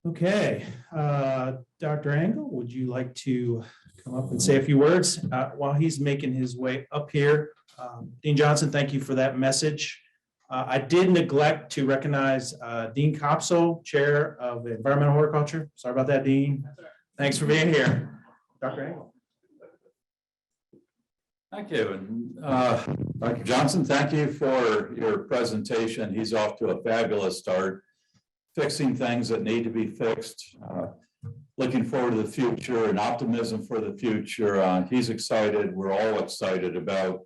Okay, Dr. Engel, would you like to come up and say a few words while he's making his way up here? Dean Johnson, thank you for that message. I did neglect to recognize Dean Kopsel, Chair of Environmental Horticulture. Sorry about that, Dean. Thanks for being here. Dr. Engel. Thank you. And Dr. Johnson, thank you for your presentation. He's off to a fabulous start, fixing things that need to be fixed, looking forward to the future and optimism for the future. He's excited. We're all excited about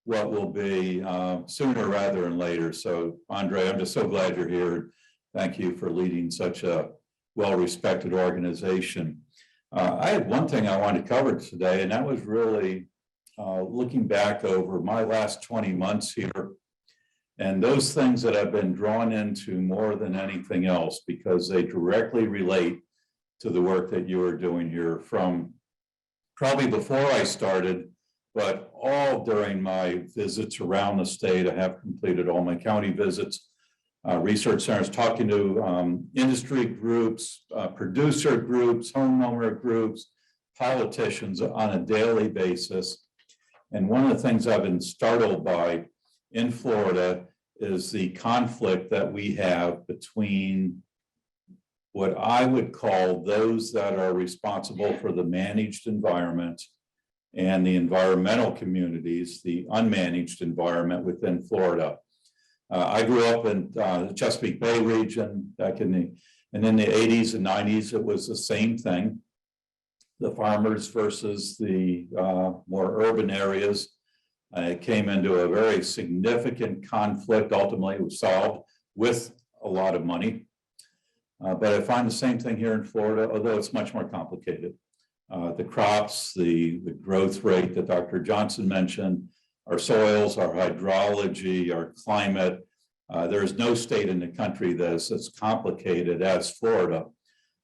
what will be sooner rather than later. So, Andre, I'm just so glad you're here. Thank you for leading such a well-respected organization. I had one thing I wanted to cover today, and that was really looking back over my last 20 months here, and those things that I've been drawn into more than anything else, because they directly relate to the work that you are doing here from probably before I started, but all during my visits around the state. I have completed all my county visits, research centers, talking to industry groups, producer groups, homeowner groups, politicians on a daily basis. And one of the things I've been startled by in Florida is the conflict that we have between what I would call those that are responsible for the managed environment and the environmental communities, the unmanaged environment within Florida. I grew up in the Chesapeake Bay region back in the 80s and 90s. It was the same thing. The farmers versus the more urban areas. It came into a very significant conflict. Ultimately, it was solved with a lot of money. But I find the same thing here in Florida, although it's much more complicated. The crops, the growth rate that Dr. Johnson mentioned, our soils, our hydrology, our climate. There is no state in the country that is as complicated as Florida.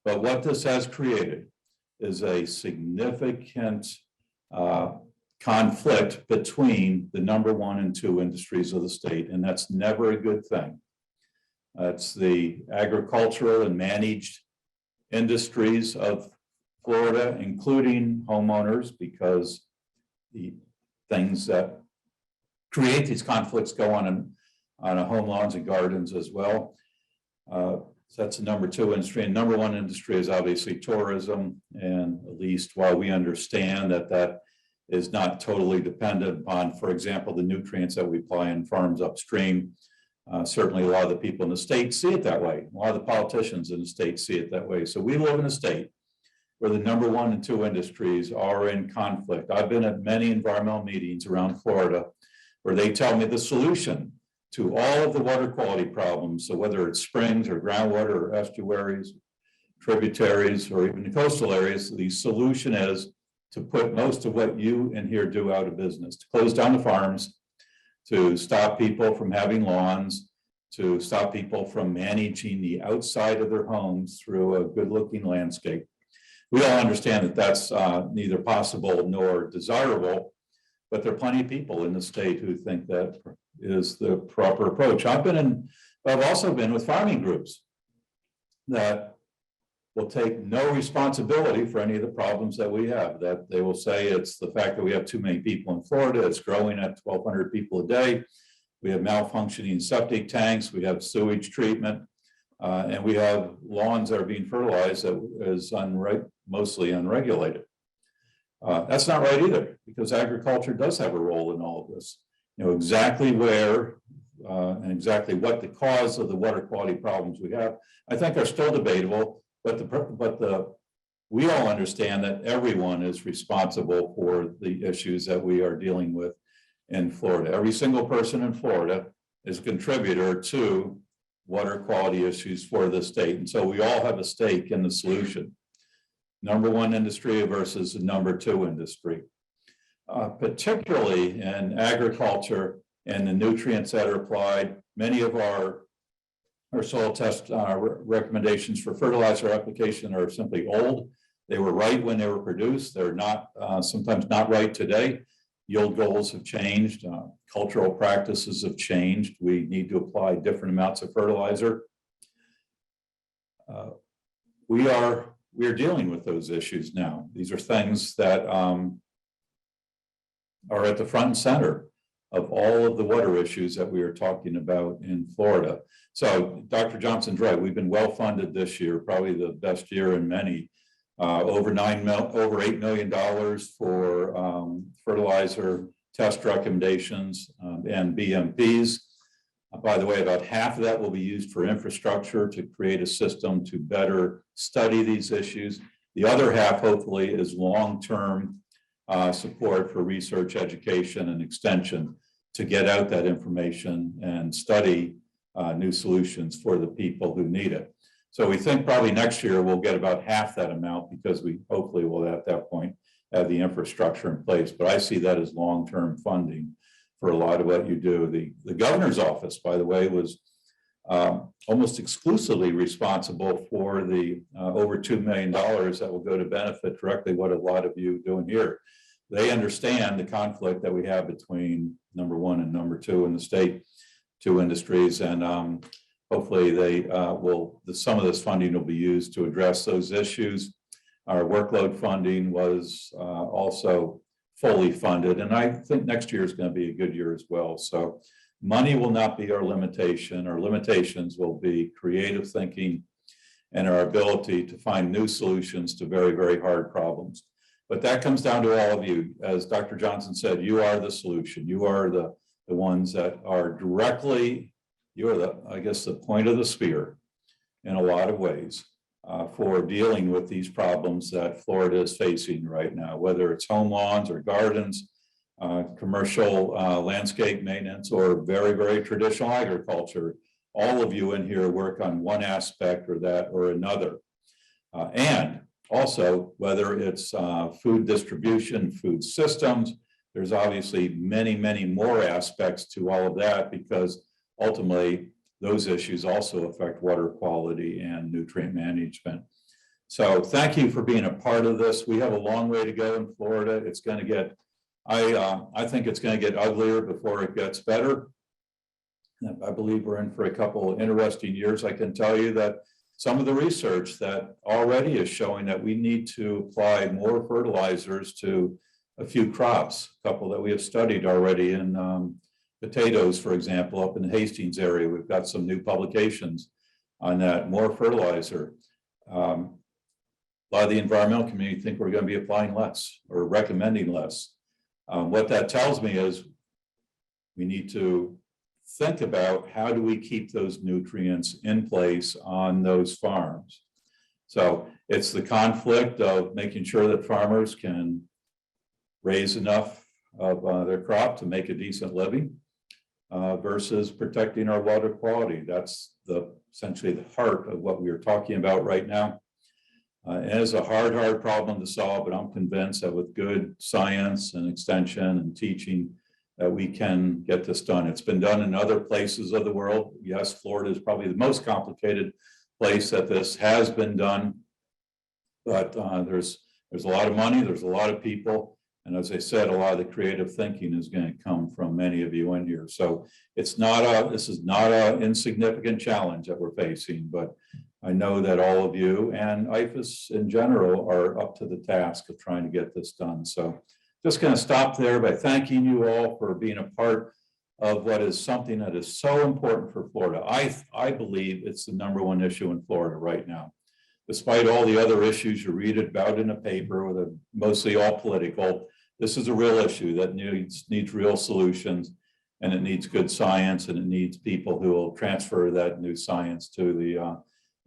But what this has created is a significant conflict between the number 1 and 2 industries of the state, and that's never a good thing. It's the agricultural and managed industries of Florida, including homeowners, because the things that create these conflicts go on home lawns and gardens as well. So that's the number 2 industry. And number 1 industry is obviously tourism. And at least while we understand that that is not totally dependent upon, for example, the nutrients that we apply in farms upstream, certainly a lot of the people in the state see it that way. A lot of the politicians in the state see it that way. So we live in a state where the number 1 and 2 industries are in conflict. I've been at many environmental meetings around Florida where they tell me the solution to all of the water quality problems, so whether it's springs or groundwater or estuaries, tributaries, or even the coastal areas, the solution is to put most of what you in here do out of business, to close down the farms, to stop people from having lawns, to stop people from managing the outside of their homes through a good-looking landscape. We all understand that that's neither possible nor desirable, but there are plenty of people in the state who think that is the proper approach. I've also been with farming groups that will take no responsibility for any of the problems that we have, that they will say it's the fact that we have too many people in Florida, it's growing at 1,200 people a day, we have malfunctioning septic tanks, we have sewage treatment, and we have lawns that are being fertilized that is mostly unregulated. That's not right either, because agriculture does have a role in all of this. You know exactly where and exactly what the cause of the water quality problems we have, I think, are still debatable. But we all understand that everyone is responsible for the issues that we are dealing with in Florida. Every single person in Florida is a contributor to water quality issues for the state, and so we all have a stake in the solution. Number 1 industry versus the number 2 industry. Particularly in agriculture and the nutrients that are applied. Many of our soil test recommendations for fertilizer application are simply old. They were right when they were produced. They're not sometimes not right today. Yield goals have changed. Cultural practices have changed. We need to apply different amounts of fertilizer. we are dealing with those issues now. These are things that are at the front and center of all of the water issues that we are talking about in Florida. So Dr. Johnson's right. We've been well funded this year, probably the best year in many. Over $8 million for fertilizer test recommendations and BMPs. By the way, about half of that will be used for infrastructure to create a system to better study these issues. The other half, hopefully, is long-term support for research, education, and extension to get out that information and study new solutions for the people who need it. So we think probably next year we'll get about half that amount because we hopefully will at that point have the infrastructure in place. But I see that as long-term funding for a lot of what you do. The governor's office, by the way, was almost exclusively responsible for the over $2 million that will go to benefit directly what a lot of you doing here. They understand the conflict that we have between number one and number two in the state, two industries, and hopefully they some of this funding will be used to address those issues. Our workload funding was also fully funded, and I think next year is going to be a good year as well. So money will not be our limitation. Our limitations will be creative thinking and our ability to find new solutions to very, very hard problems. But that comes down to all of you. As Dr. Johnson said, you are the solution. You are the ones that are directly, you're I guess, the point of the spear in a lot of ways for dealing with these problems that Florida is facing right now, whether it's home lawns or gardens, commercial landscape maintenance, or very, very traditional agriculture. All of you in here work on one aspect or that or another. And also, whether it's food distribution, food systems, there's obviously many, many more aspects to all of that because ultimately those issues also affect water quality and nutrient management. So thank you for being a part of this. We have a long way to go in Florida. It's going to get, I think it's going to get uglier before it gets better. I believe we're in for a couple of interesting years. I can tell you that some of the research that already is showing that we need to apply more fertilizers to a few crops, a couple that we have studied already in potatoes, for example, up in the Hastings area. We've got some new publications on that, more fertilizer. A lot of the environmental community think we're going to be applying less or recommending less. What that tells me is we need to think about how do we keep those nutrients in place on those farms. So it's the conflict of making sure that farmers can raise enough of their crop to make a decent living versus protecting our water quality. That's essentially the heart of what we are talking about right now. It is a hard problem to solve, but I'm convinced that with good science and extension and teaching, that we can get this done. It's been done in other places of the world. Yes, Florida is probably the most complicated place that this has been done, but there's a lot of money, there's a lot of people, and as I said, a lot of the creative thinking is going to come from many of you in here. So this is not an insignificant challenge that we're facing, but I know that all of you and IFAS in general are up to the task of trying to get this done. So just going to stop there by thanking you all for being a part of what is something that is so important for Florida. I believe it's the #1 issue in Florida right now. Despite all the other issues you read about in the paper, with mostly all political, this is a real issue that needs real solutions, and it needs good science, and it needs people who will transfer that new science to the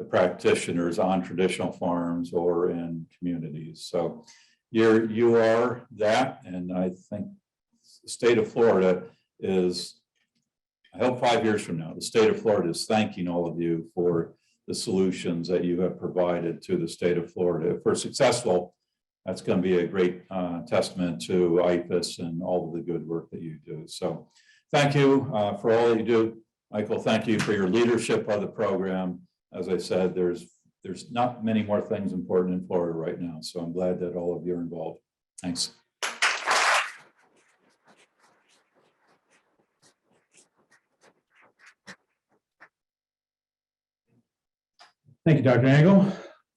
practitioners on traditional farms or in communities. So you are that, and I think the state of Florida is, I hope 5 years from now, the state of Florida is thanking all of you for the solutions that you have provided to the state of Florida. If we're successful, that's going to be a great testament to IFAS and all of the good work that you do. So thank you for all that you do. Michael, thank you for your leadership of the program. As I said, there's not many more things important in Florida right now. So I'm glad that all of you are involved. Thanks. Thank you, Dr. Angle.